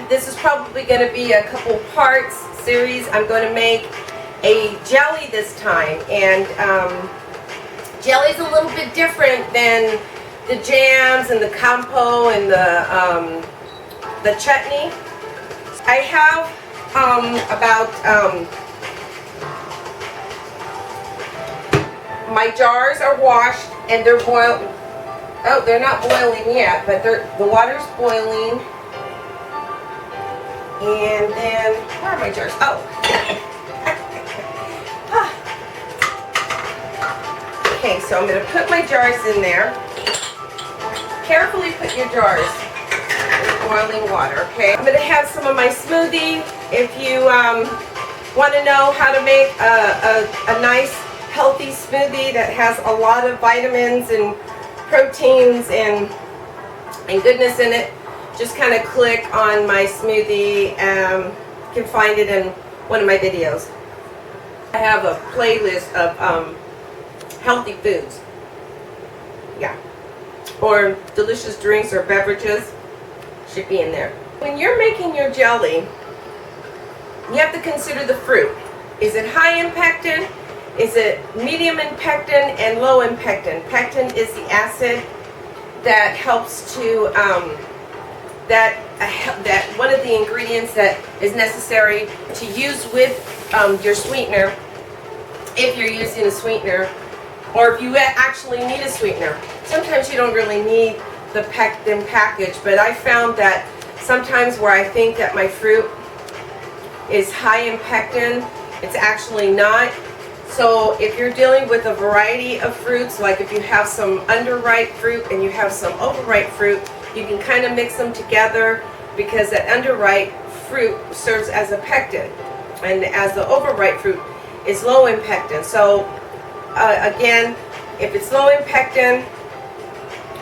This is probably going to be a couple parts series. I'm going to make a jelly this time, and jelly is a little bit different than the jams and the compo and the chutney. I have my jars are washed and they're boiled. Oh, they're not boiling yet, but the water's boiling. And then, where are my jars? Oh. Okay, so I'm going to put my jars in there. Carefully put your jars in boiling water, okay? I'm going to have some of my smoothie. If you want to know how to make a nice, healthy smoothie that has a lot of vitamins and proteins and goodness in it, just kind of click on my smoothie. You can find it in one of my videos. I have a playlist of healthy foods, yeah, or delicious drinks or beverages should be in there. When you're making your jelly, you have to consider the fruit. Is it high in pectin? Is it medium in pectin and low in pectin? Pectin is the acid that helps to that one of the ingredients that is necessary to use with your sweetener, if you're using a sweetener, or if you actually need a sweetener. Sometimes you don't really need the pectin package, but I found that sometimes where I think that my fruit is high in pectin, it's actually not. So if you're dealing with a variety of fruits, like if you have some underripe fruit and you have some overripe fruit, you can kind of mix them together, because that underripe fruit serves as a pectin, and as the overripe fruit is low in pectin. So again, if it's low in pectin,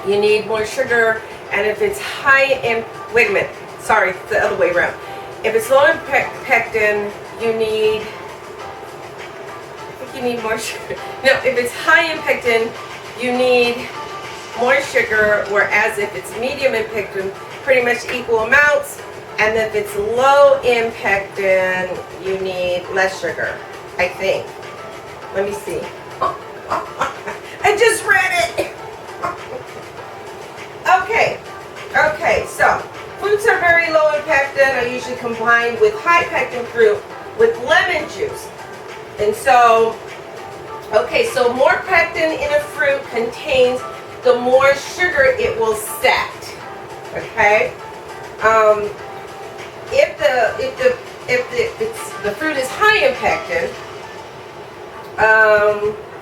you need more sugar, and if it's high in, wait a minute, sorry, it's the other way around. If it's low in pectin, you need more sugar. No, if it's high in pectin, you need more sugar, whereas if it's medium in pectin, pretty much equal amounts, and if it's low in pectin, you need less sugar, I think. Let me see. I just read it. Okay, so fruits are very low in pectin. I usually combine with high pectin fruit with lemon juice. And so, okay, so more pectin in a fruit contains, the more sugar it will set. Okay, if the fruit is high in pectin,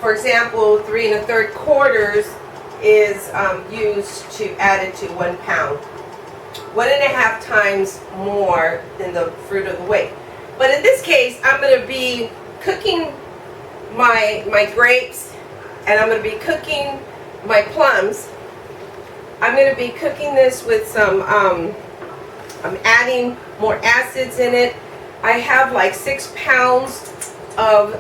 for example, 3 1/3 quarters is used to add it to 1 pound, 1.5 times more than the fruit of the weight. But in this case, I'm going to be cooking my grapes, and I'm going to be cooking my plums. I'm going to be cooking this with some, I'm adding more acids in it. I have like 6 pounds of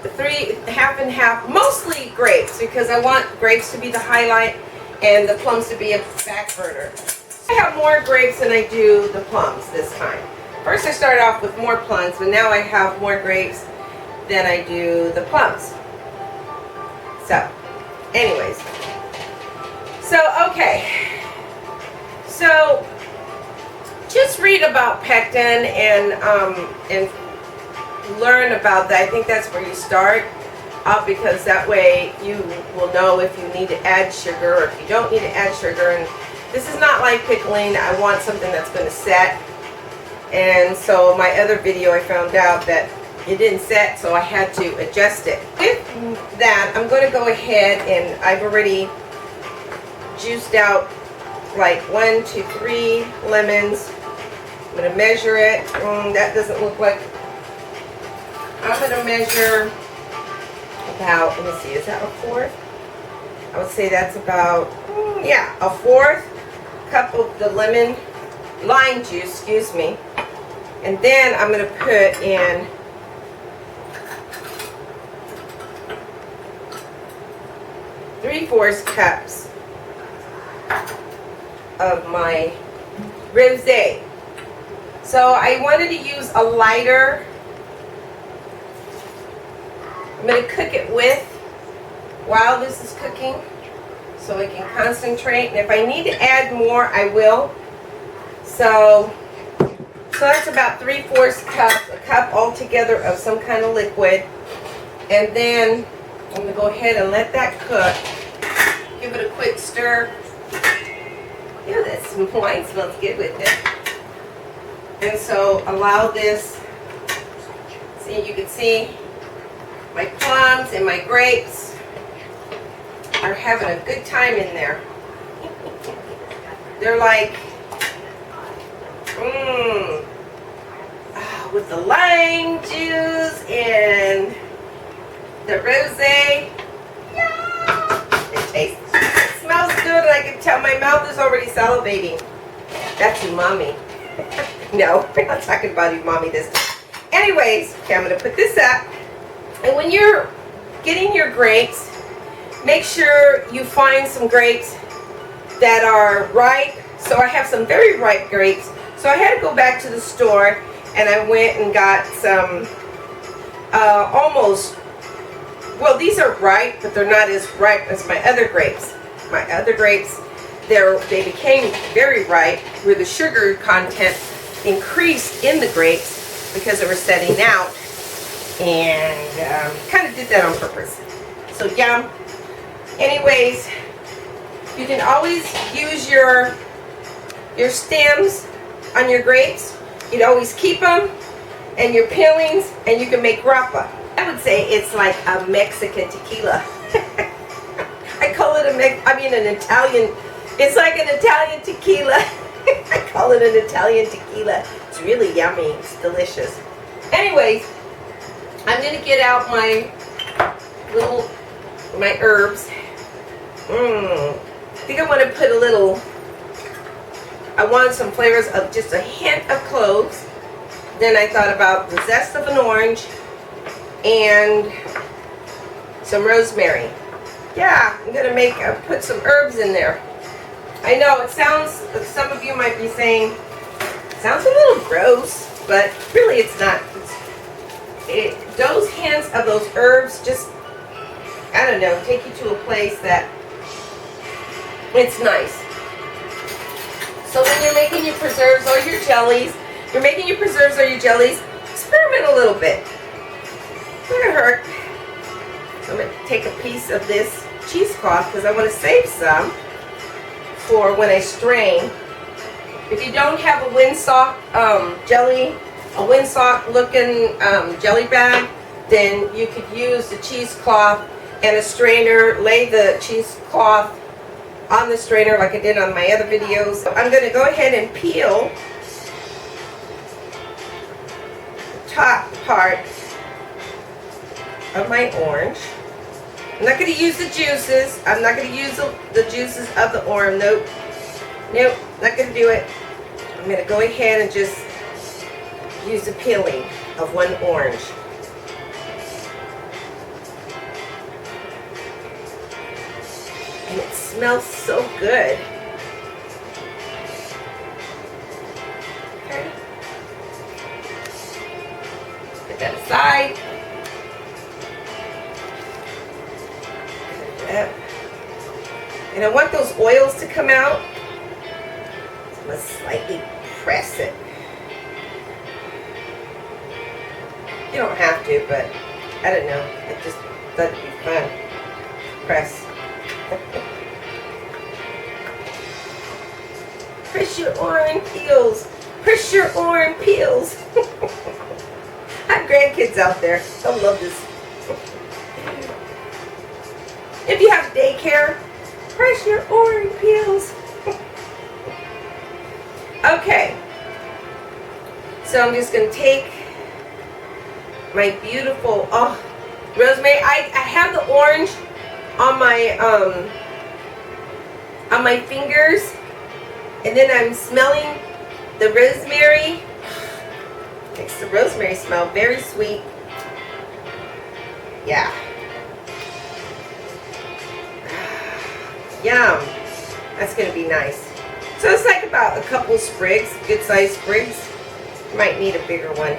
half and half, mostly grapes, because I want grapes to be the highlight and the plums to be a back burner. I have more grapes than I do the plums this time. First I started off with more plums, but now I have more grapes than I do the plums. So, anyways. So, okay. So, just read about pectin and learn about that. I think that's where you start, because that way you will know if you need to add sugar or if you don't need to add sugar. And this is not like pickling. I want something that's going to set. And so my other video, I found out that it didn't set, so I had to adjust it. With that, I'm going to go ahead, and I've already juiced out like 1, 2, 3 lemons. I'm going to measure it. That doesn't look like. I'm going to measure about, let me see, is that a 1/4? I would say that's about, yeah, a 1/4 cup of the lime juice, excuse me. And then I'm going to put in 3/4 cups of my rosé. So I wanted to use a lighter. I'm going to cook it with while this is cooking so I can concentrate. And if I need to add more, I will. So that's about 3/4 cup, a cup altogether of some kind of liquid. And then I'm going to go ahead and let that cook. Give it a quick stir. Yeah, that wine smells good with it. And so allow this. See, you can see my plums and my grapes are having a good time in there. They're like, with the lime juice and the rosé. It smells good, and I can tell my mouth is already salivating. That's umami. No, we're not talking about umami this time. Anyways, okay, I'm going to put this up. And when you're getting your grapes, make sure you find some grapes that are ripe. So I have some very ripe grapes. So I had to go back to the store, and I went and got some almost, well, these are ripe, but they're not as ripe as my other grapes. My other grapes, they became very ripe, where the sugar content increased in the grapes because they were setting out, and kind of did that on purpose. So yum. Anyways, you can always use your stems on your grapes. You'd always keep them, and your peelings, and you can make grappa. I would say it's like a Mexican tequila. I call it an Italian. It's like an Italian tequila. I call it an Italian tequila. It's really yummy. It's delicious. Anyways, I'm going to get out my herbs. I think I want to put a little, I wanted some flavors of just a hint of cloves. Then I thought about the zest of an orange and some rosemary. Yeah, I'm going to put some herbs in there. I know it sounds, some of you might be saying, it sounds a little gross, but really it's not. Those hints of those herbs just, I don't know, take you to a place that it's nice. So when you're making your preserves or your jellies, experiment a little bit. It's not going to hurt. So I'm going to take a piece of this cheesecloth because I want to save some for when I strain. If you don't have a windsock looking jelly bag, then you could use the cheesecloth and a strainer. Lay the cheesecloth on the strainer like I did on my other videos. So I'm going to go ahead and peel the top part of my orange. I'm not going to use the juices. I'm not going to use the juices of the orange. Nope. Nope. Not going to do it. I'm going to go ahead and just use the peeling of one orange. And it smells so good. Okay. Put that aside. And I want those oils to come out. So I'm going to slightly press it. You don't have to, but I don't know. I just thought it'd be fun. Press. Press your orange peels. Press your orange peels. I have grandkids out there. They'll love this. If you have daycare, press your orange peels. Okay. So I'm just going to take my beautiful, rosemary. I have the orange on my fingers, and then I'm smelling the rosemary. Makes the rosemary smell very sweet. Yeah. Yum. That's going to be nice. So it's like about a couple sprigs, good sized sprigs. Might need a bigger one.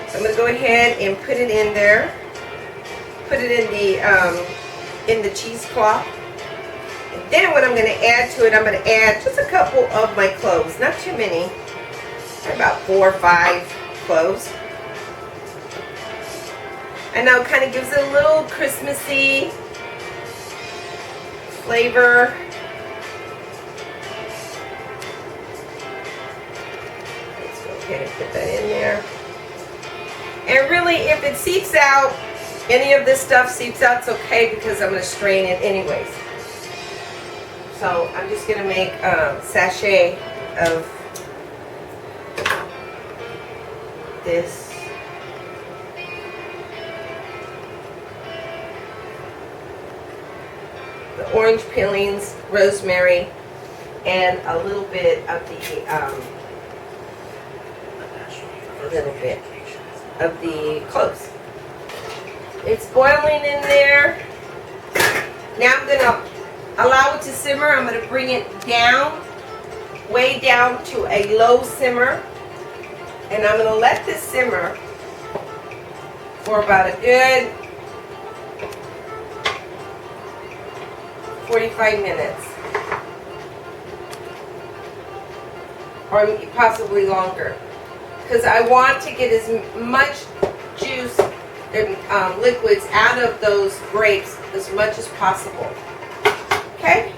So I'm going to go ahead and put it in there. Put it in the cheesecloth. And then what I'm going to add to it, I'm going to add just a couple of my cloves. Not too many. About 4 or 5 cloves. I know it kind of gives it a little Christmassy flavor. Let's go ahead and put that in there. And really, if it seeps out, any of this stuff seeps out, it's okay because I'm going to strain it anyways. So I'm just going to make a sachet of this. The orange peelings, rosemary, and a little bit of the cloves. It's boiling in there. Now I'm going to allow it to simmer. I'm going to bring it down, way down to a low simmer. And I'm going to let this simmer for about a good 45 minutes. Or possibly longer. Because I want to get as much juice and liquids out of those grapes as much as possible. Okay?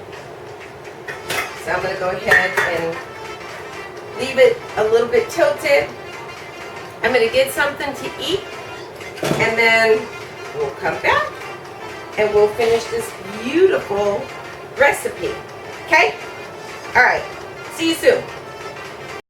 So I'm going to go ahead and leave it a little bit tilted. I'm going to get something to eat, and then we'll come back and we'll finish this beautiful recipe. Okay? All right. See you soon.